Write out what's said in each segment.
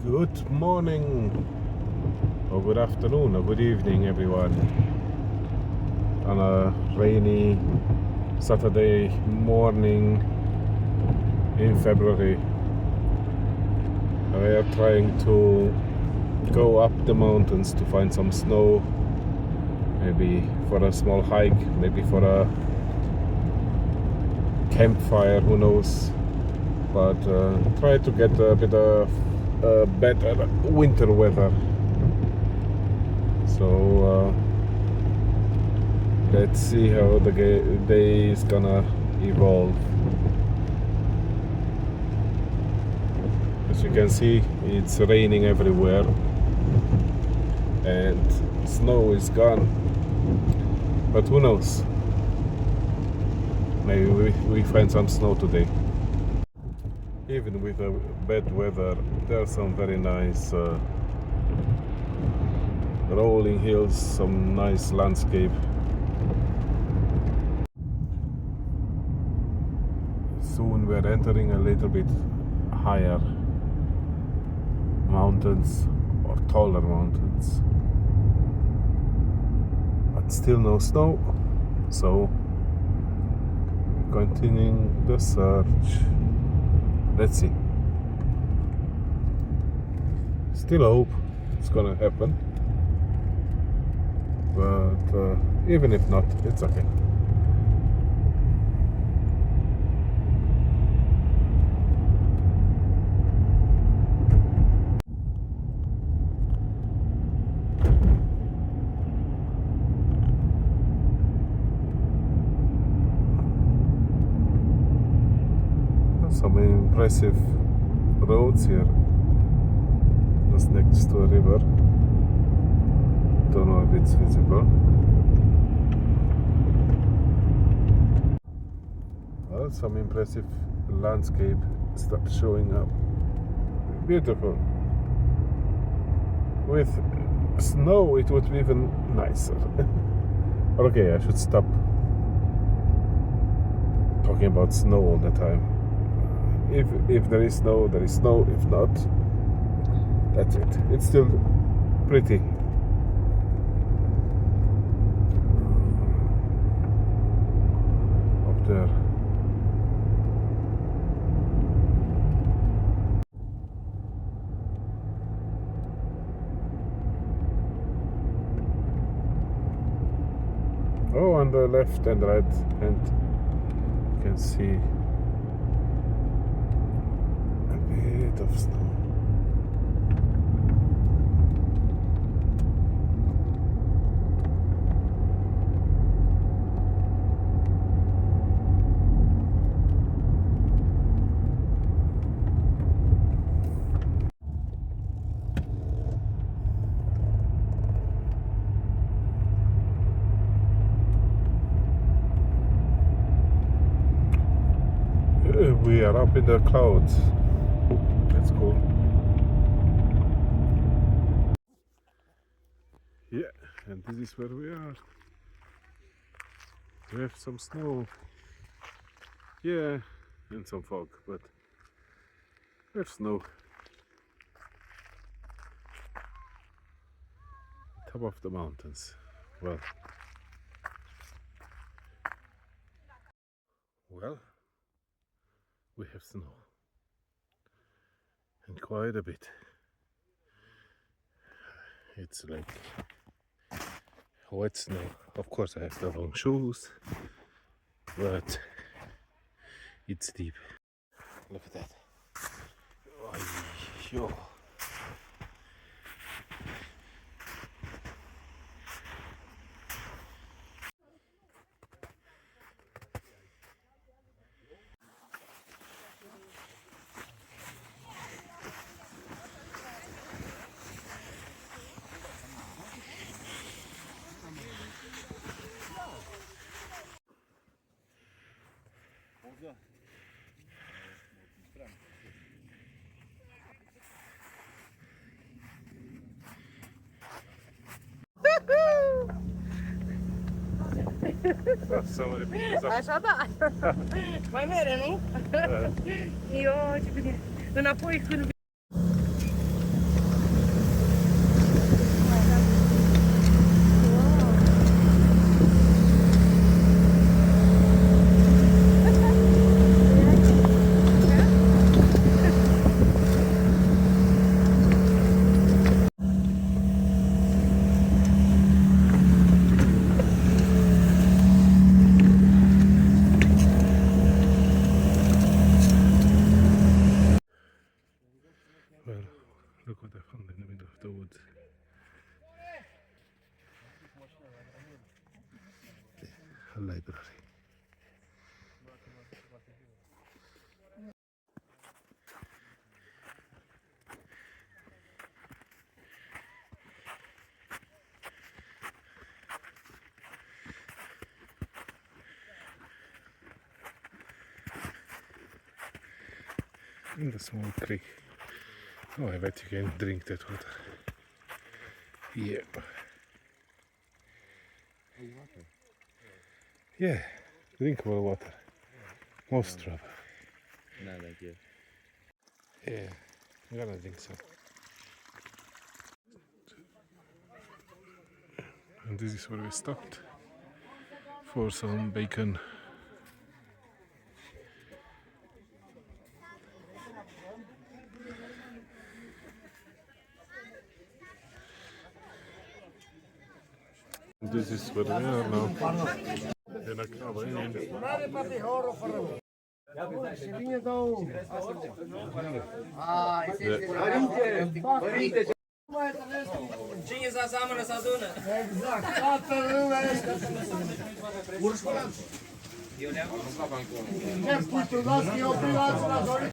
Good morning, or good afternoon, or good evening, everyone. On a rainy Saturday morning in February, we are trying to go up the mountains to find some snow, maybe for a small hike, maybe for a campfire, who knows. But try to get a bit of better winter weather. So let's see how the day is gonna evolve. As you can see, it's raining everywhere and snow is gone, but who knows, maybe we find some snow today. Even with the bad weather, there are some very nice rolling hills, some nice landscape. Soon we're entering a little bit higher mountains or taller mountains, but still no snow, so continuing the search. Let's see. Still hope it's gonna happen, but even if not, it's okay. Some impressive roads here, just next to a river. Don't know if it's visible. Well, some impressive landscape starts showing up. Beautiful. With snow, it would be even nicer. Okay, I should stop talking about snow all the time. If there is snow, there is snow. If not, that's it. It's still pretty. Up there. Oh, on the left and right hand, you can see of snow. We are up in the clouds. That's cool. Yeah, and this is where we are. We have some snow. Yeah, and some fog, but we have snow. Top of the mountains. Well, we have snow. And quite a bit. It's like wet snow. Of course I have the long shoes, but it's deep. Look at that. Yo. Așa da. Mai mere, nu? Eu, ce bine. Înapoi când... Well, look what I found in the middle of the woods. A library. In the small creek. Oh, I bet you can drink that water. Yeah. Yeah, drinkable water. Most trouble. No, thank you. Yeah, I'm gonna drink some. And this is where we stopped for some bacon. This is where we are now. In a cabin. Cine se aseamănă se adună. Exact, toată lumea este. Urci pe lanț. Eu le-am aruncat acolo. Ce spui tu, las că eu prin lanț la Dorin.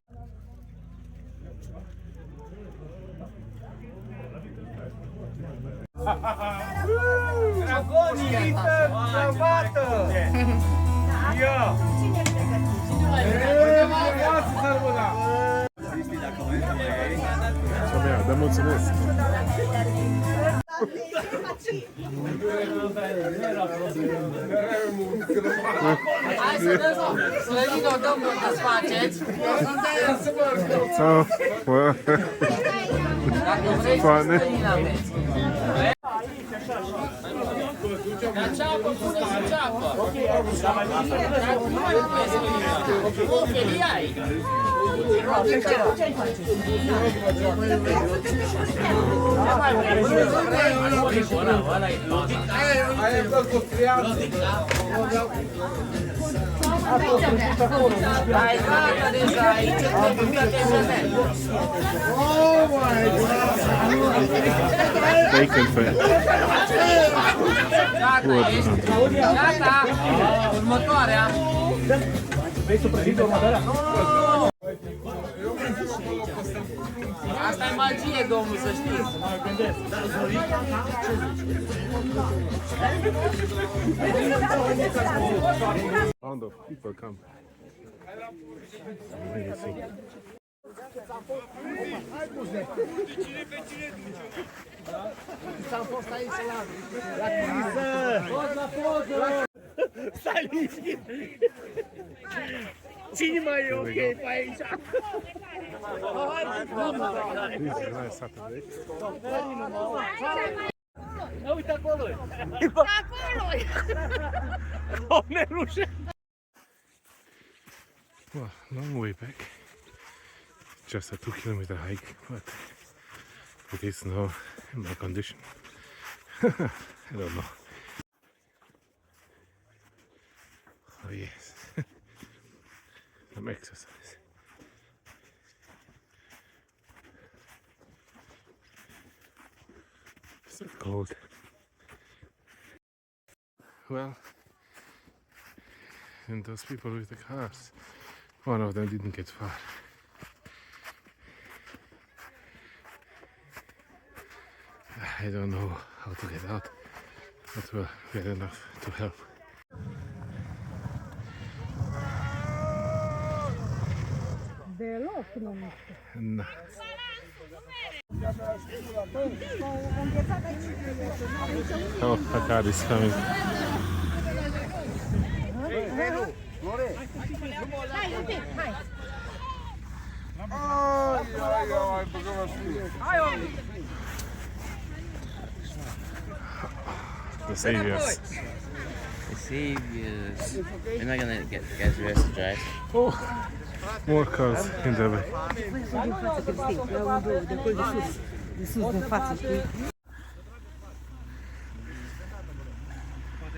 Dragonii, vită, să bată! Ia! Cine ia să sărbuna! Somea, da mulțumesc! Hai să vină domnul să faceți. Oh, well. Dacă vrei să străină aveți. Dar ceapă, pune-și ceapă. Dar nu mai pune străină. O, felia ai. Hai, gata deja, aici trebuie că te vedeți. Oh my God! Bacon fat. Gata, ești. Gata. Următoarea. Vrei să prezint următoarea? Asta e magie, domnul, să știți. Mă gândesc. Pound of people come. Amazing. Am fost aici la culisă. Stai liniștit! Cine mai e ok pe aici? This is a nice Saturday. Uite acolo! Acolo! O nerușă! Well, long way back. Just a 2-kilometer hike, but it is now in my condition. I don't know. Oh yes, some exercise. So cold. Well, and those people with the cars, one of them didn't get far. I don't know how to get out, but we'll get enough to help. Deloc nu mișcă. Na. Oh, a car is coming. Hai, un pic, hai. The saviors. The saviors. We're not gonna get the guys arrested, right? Oh, more cars in the way. Din față, Cristin, la un două, de acolo de sus. De sus, din față, știi?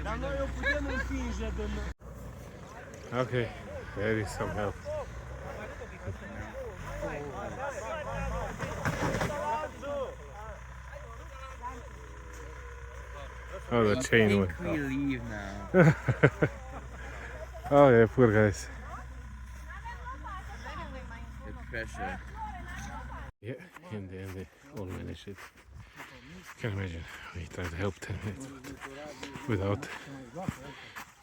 Dar noi o putem împinge de... Okay, there is some help. Oh, the chain I went think we off. leave now. Oh yeah, poor guys. The pressure. Yeah, in the end they all managed it. Can you imagine? We tried to help 10 minutes, but without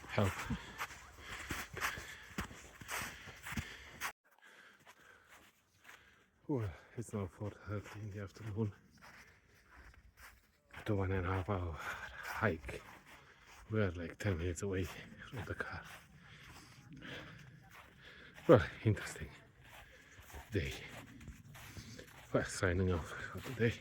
help. Well, it's now 4:30 in the afternoon. The 1.5 hour hike. We are like 10 minutes away from the car. Well, interesting day. Well, signing off for today.